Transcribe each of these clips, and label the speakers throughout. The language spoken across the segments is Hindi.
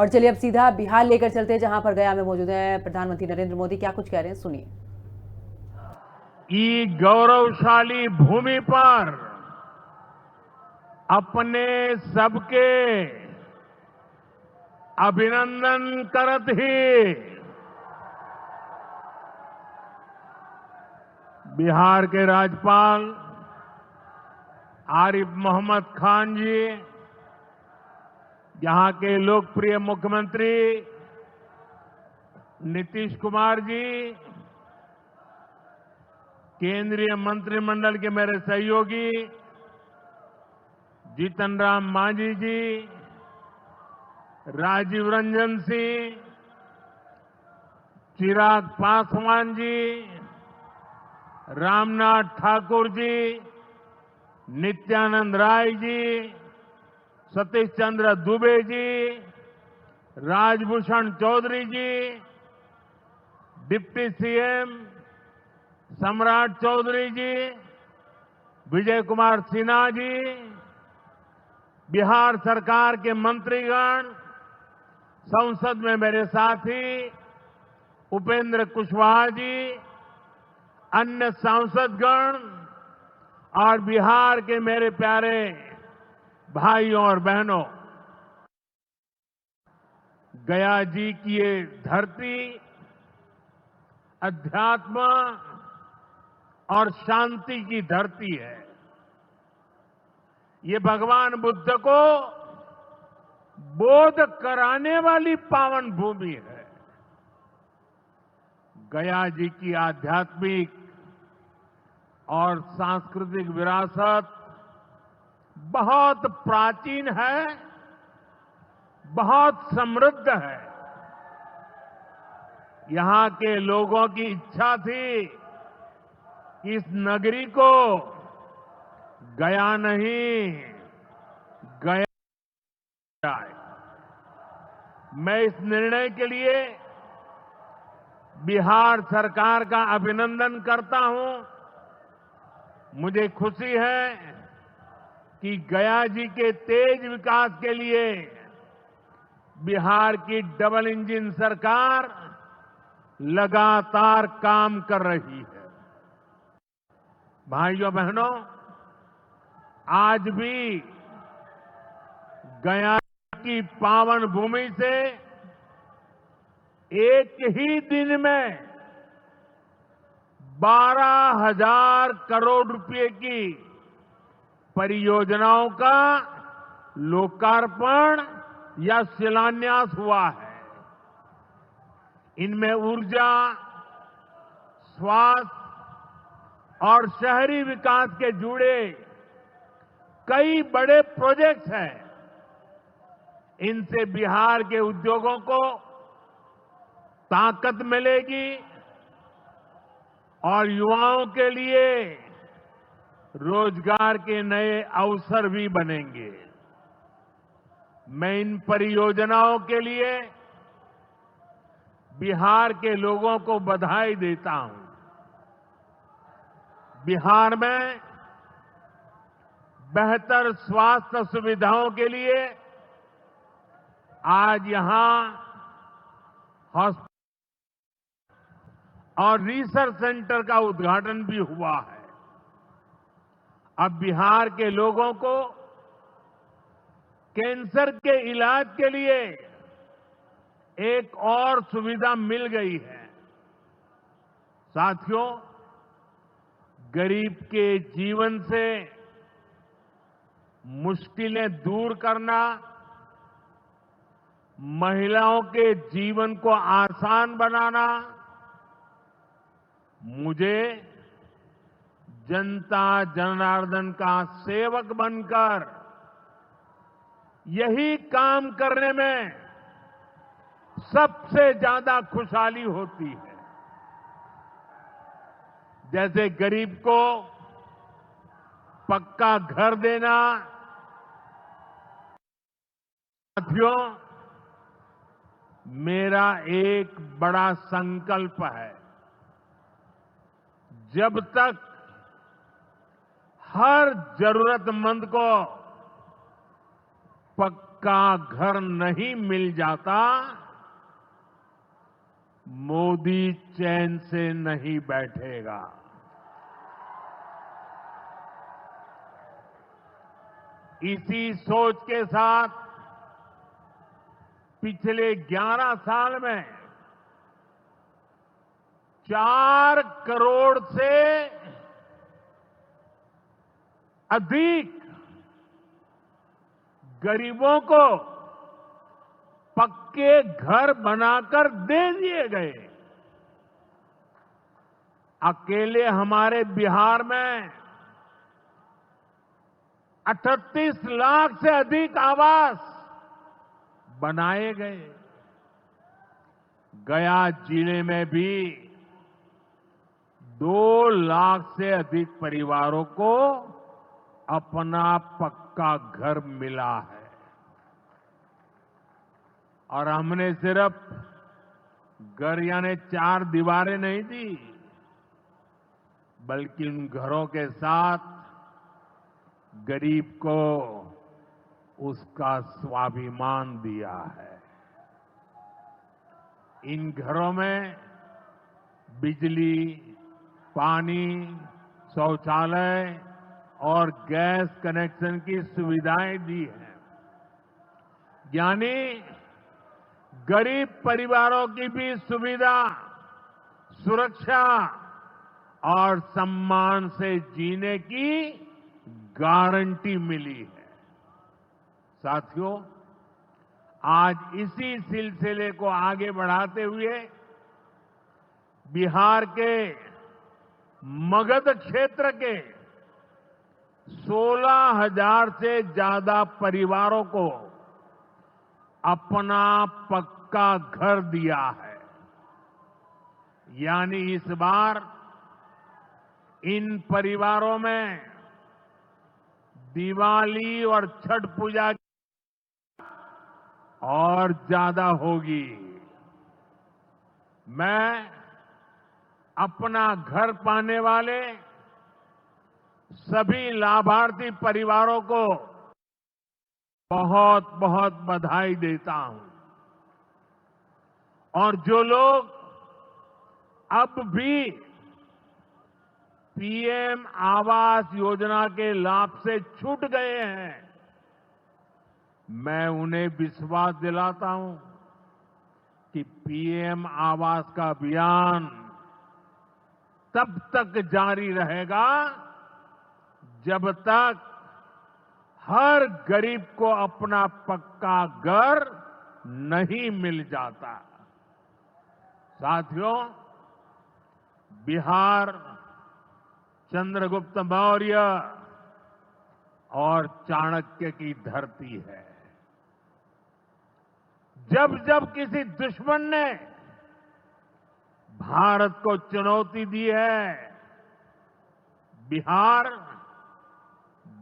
Speaker 1: और चलिए अब सीधा बिहार लेकर चलते हैं, जहां पर गया में मौजूद है प्रधानमंत्री नरेंद्र मोदी। क्या कुछ कह रहे हैं, सुनिए।
Speaker 2: गौरवशाली भूमि पर अपने सबके अभिनंदन करत ही बिहार के राज्यपाल आरिफ मोहम्मद खान जी, यहां के लोकप्रिय मुख्यमंत्री नीतीश कुमार जी, केंद्रीय मंत्रिमंडल के मेरे सहयोगी जीतन राम मांझी जी, राजीव रंजन सिंह, चिराग पासवान जी, रामनाथ ठाकुर जी, नित्यानंद राय जी, सतीश चंद्र दुबे जी, राजभूषण चौधरी जी, डिप्टी सीएम सम्राट चौधरी जी, विजय कुमार सिन्हा जी, बिहार सरकार के मंत्रीगण, संसद में मेरे साथी उपेंद्र कुशवाहा जी, अन्य सांसदगण और बिहार के मेरे प्यारे भाइयों और बहनों, गया जी की ये धरती अध्यात्म और शांति की धरती है। ये भगवान बुद्ध को बोध कराने वाली पावन भूमि है। गया जी की आध्यात्मिक और सांस्कृतिक विरासत बहुत प्राचीन है, बहुत समृद्ध है। यहां के लोगों की इच्छा थी कि इस नगरी को गया नहीं, गया जाए। मैं इस निर्णय के लिए बिहार सरकार का अभिनंदन करता हूं। मुझे खुशी है कि गया जी के तेज विकास के लिए बिहार की डबल इंजन सरकार लगातार काम कर रही है। भाइयों बहनों, आज भी गया की पावन भूमि से एक ही दिन में 12,000 करोड़ रुपए की परियोजनाओं का लोकार्पण या शिलान्यास हुआ है। इनमें ऊर्जा, स्वास्थ्य और शहरी विकास के जुड़े कई बड़े प्रोजेक्ट्स हैं। इनसे बिहार के उद्योगों को ताकत मिलेगी और युवाओं के लिए रोजगार के नए अवसर भी बनेंगे। मैं इन परियोजनाओं के लिए बिहार के लोगों को बधाई देता हूं। बिहार में बेहतर स्वास्थ्य सुविधाओं के लिए आज यहां हॉस्पिटल और रिसर्च सेंटर का उद्घाटन भी हुआ है। अब बिहार के लोगों को कैंसर के इलाज के लिए एक और सुविधा मिल गई है। साथियों, गरीब के जीवन से मुश्किलें दूर करना, महिलाओं के जीवन को आसान बनाना मुझे जनता जनार्दन का सेवक बनकर यही काम करने में सबसे ज्यादा खुशहाली होती है। जैसे गरीब को पक्का घर देना। साथियों, मेरा एक बड़ा संकल्प है, जब तक हर जरूरतमंद को पक्का घर नहीं मिल जाता, मोदी चैन से नहीं बैठेगा। इसी सोच के साथ पिछले 11 साल में 4 करोड़ से अधिक गरीबों को पक्के घर बनाकर दे दिए गए। अकेले हमारे बिहार में 38 लाख से अधिक आवास बनाए गए। गया जिले में भी 2 लाख से अधिक परिवारों को अपना पक्का घर मिला है। और हमने सिर्फ घर यानी 4 दीवारें नहीं दी, बल्कि उन घरों के साथ गरीब को उसका स्वाभिमान दिया है। इन घरों में बिजली, पानी, शौचालय और गैस कनेक्शन की सुविधाएं दी हैं। यानी गरीब परिवारों की भी सुविधा, सुरक्षा और सम्मान से जीने की गारंटी मिली है। साथियों, आज इसी सिलसिले को आगे बढ़ाते हुए बिहार के मगध क्षेत्र के 16,000 से ज्यादा परिवारों को अपना पक्का घर दिया है। यानी इस बार इन परिवारों में दिवाली और छठ पूजा और ज्यादा होगी। मैं अपना घर पाने वाले सभी लाभार्थी परिवारों को बहुत बहुत बधाई देता हूं। और जो लोग अब भी पीएम आवास योजना के लाभ से छूट गए हैं, मैं उन्हें विश्वास दिलाता हूं कि पीएम आवास का अभियान तब तक जारी रहेगा जब तक हर गरीब को अपना पक्का घर नहीं मिल जाता। साथियों, बिहार चंद्रगुप्त मौर्य और चाणक्य की धरती है। जब जब किसी दुश्मन ने भारत को चुनौती दी है, बिहार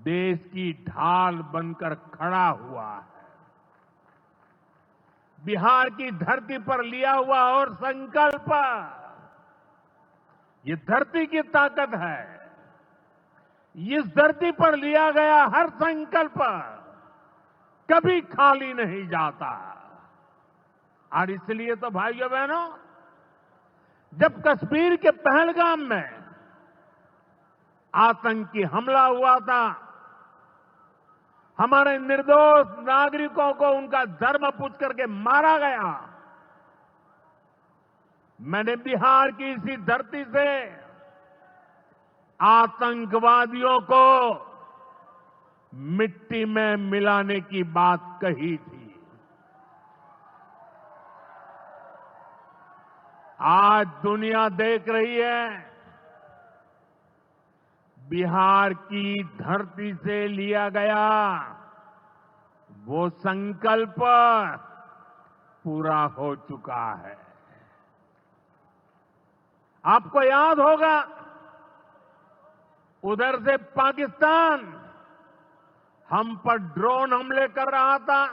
Speaker 2: देश की ढाल बनकर खड़ा हुआ है। बिहार की धरती पर लिया हुआ और संकल्प, ये धरती की ताकत है। इस धरती पर लिया गया हर संकल्प कभी खाली नहीं जाता। और इसलिए तो भाइयों बहनों, जब कश्मीर के पहलगाम में आतंकी हमला हुआ था, हमारे निर्दोष नागरिकों को उनका धर्म पूछ करके मारा गया, मैंने बिहार की इसी धरती से आतंकवादियों को मिट्टी में मिलाने की बात कही थी। आज दुनिया देख रही है, बिहार की धरती से लिया गया वो संकल्प पूरा हो चुका है। आपको याद होगा, उधर से पाकिस्तान हम पर ड्रोन हमले कर रहा था,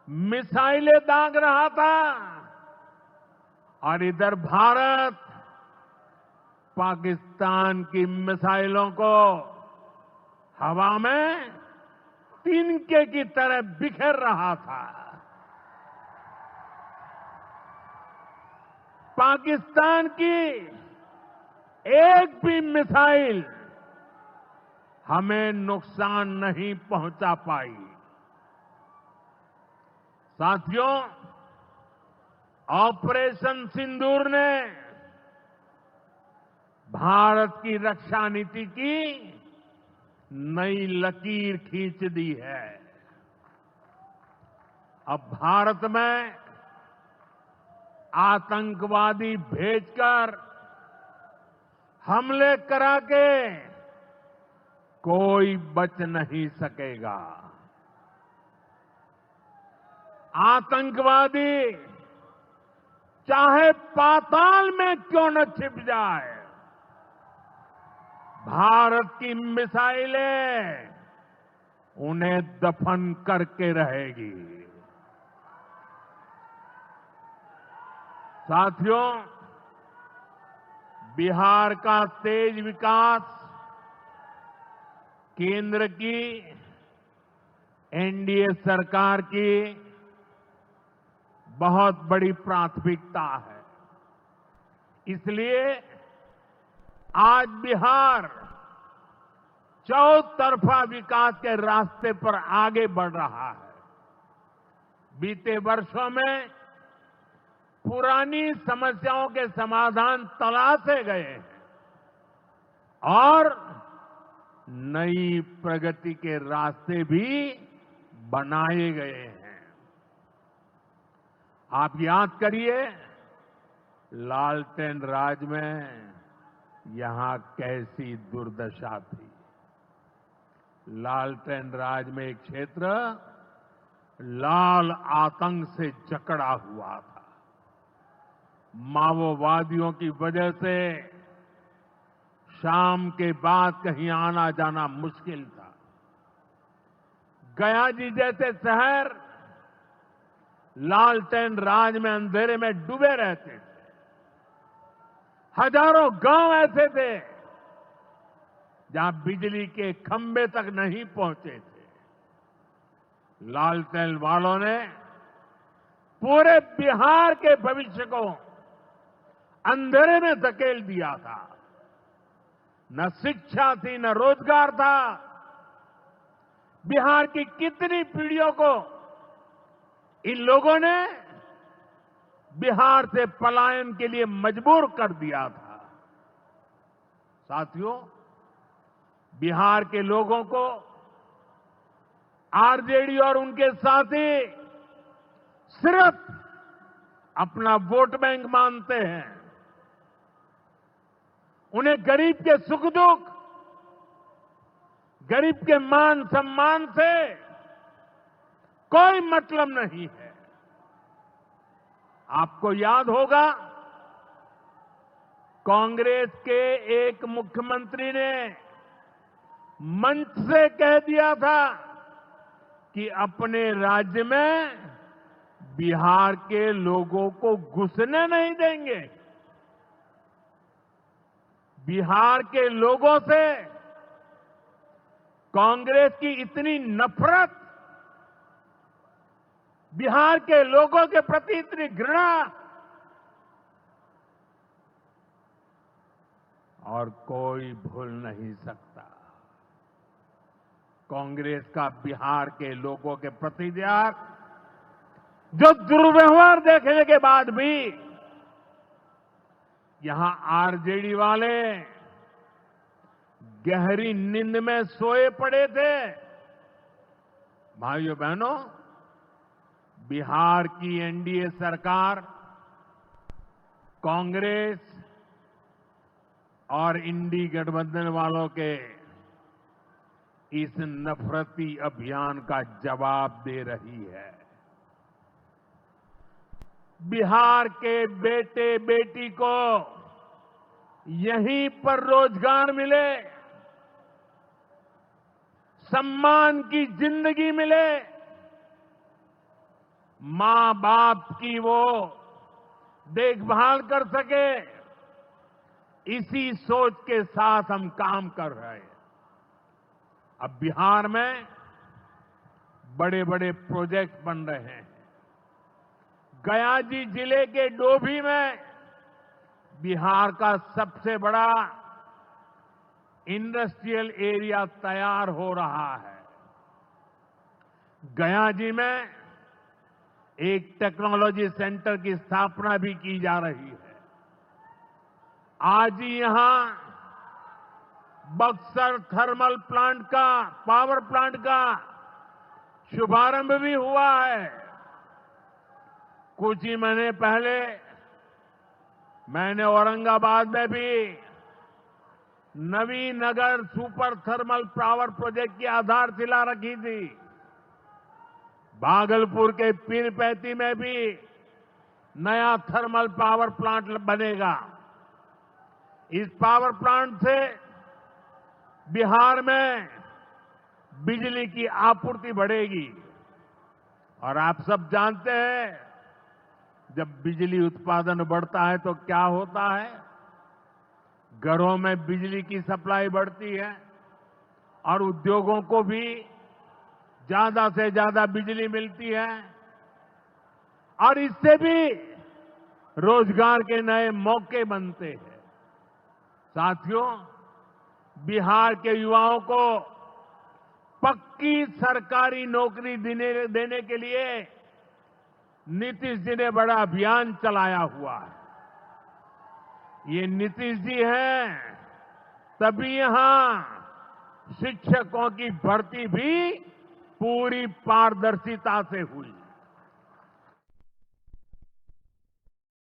Speaker 2: मिसाइलें दाग रहा था, और इधर भारत पाकिस्तान की मिसाइलों को हवा में तिनके की तरह बिखर रहा था। पाकिस्तान की एक भी मिसाइल हमें नुकसान नहीं पहुंचा पाई। साथियों, ऑपरेशन सिंदूर ने भारत की रक्षा नीति की नई लकीर खींच दी है। अब भारत में आतंकवादी भेजकर हमले करा के कोई बच नहीं सकेगा। आतंकवादी चाहे पाताल में क्यों न छिप जाए, भारत की मिसाइलें उन्हें दफन करके रहेगी। साथियों, बिहार का तेज विकास केंद्र की एनडीए सरकार की बहुत बड़ी प्राथमिकता है। इसलिए आज बिहार चौतरफा विकास के रास्ते पर आगे बढ़ रहा है। बीते वर्षों में पुरानी समस्याओं के समाधान तलाशे गए हैं और नई प्रगति के रास्ते भी बनाए गए हैं। आप याद करिए, लालटेन राज में यहां कैसी दुर्दशा थी। लालटेन राज में एक क्षेत्र लाल आतंक से जकड़ा हुआ था। माओवादियों की वजह से शाम के बाद कहीं आना जाना मुश्किल था। गया जी जैसे शहर लालटेन राज में अंधेरे में डूबे रहते थे। हजारों गांव ऐसे थे जहां बिजली के खंभे तक नहीं पहुंचे थे। लालटेन वालों ने पूरे बिहार के भविष्य को अंधेरे में धकेल दिया था। न शिक्षा थी, न रोजगार था। बिहार की कितनी पीढ़ियों को इन लोगों ने बिहार से पलायन के लिए मजबूर कर दिया था। साथियों, बिहार के लोगों को आरजेडी और उनके साथी सिर्फ अपना वोट बैंक मानते हैं। उन्हें गरीब के सुख दुख, गरीब के मान सम्मान से कोई मतलब नहीं है। आपको याद होगा, कांग्रेस के एक मुख्यमंत्री ने मंच से कह दिया था कि अपने राज्य में बिहार के लोगों को घुसने नहीं देंगे। बिहार के लोगों से कांग्रेस की इतनी नफरत, बिहार के लोगों के प्रति इतनी घृणा, और कोई भूल नहीं सकता। कांग्रेस का बिहार के लोगों के प्रति त्याग, जो दुर्व्यवहार देखने के बाद भी यहां आरजेडी वाले गहरी नींद में सोए पड़े थे। भाइयों बहनों, बिहार की एनडीए सरकार कांग्रेस और इंडी गठबंधन वालों के इस नफरती अभियान का जवाब दे रही है। बिहार के बेटे बेटी को यहीं पर रोजगार मिले, सम्मान की जिंदगी मिले, मां बाप की वो देखभाल कर सके, इसी सोच के साथ हम काम कर रहे हैं। अब बिहार में बड़े बड़े प्रोजेक्ट बन रहे हैं। गया जी जिले के डोभी में बिहार का सबसे बड़ा इंडस्ट्रियल एरिया तैयार हो रहा है। गया जी में एक टेक्नोलॉजी सेंटर की स्थापना भी की जा रही है। आज ही यहां बक्सर थर्मल प्लांट का, पावर प्लांट का शुभारंभ भी हुआ है। कुछ ही महीने पहले मैंने औरंगाबाद में भी Nabinagar super thermal power project की आधारशिला रखी थी। भागलपुर के पीरपैंती में भी नया थर्मल पावर प्लांट बनेगा। इस पावर प्लांट से बिहार में बिजली की आपूर्ति बढ़ेगी। और आप सब जानते हैं, जब बिजली उत्पादन बढ़ता है तो क्या होता है? घरों में बिजली की सप्लाई बढ़ती है और उद्योगों को भी ज्यादा से ज्यादा बिजली मिलती है और इससे भी रोजगार के नए मौके बनते हैं। साथियों, बिहार के युवाओं को पक्की सरकारी नौकरी देने के लिए नीतीश जी ने बड़ा अभियान चलाया हुआ है। ये नीतीश जी हैं, तभी यहां शिक्षकों की भर्ती भी पूरी पारदर्शिता से हुई।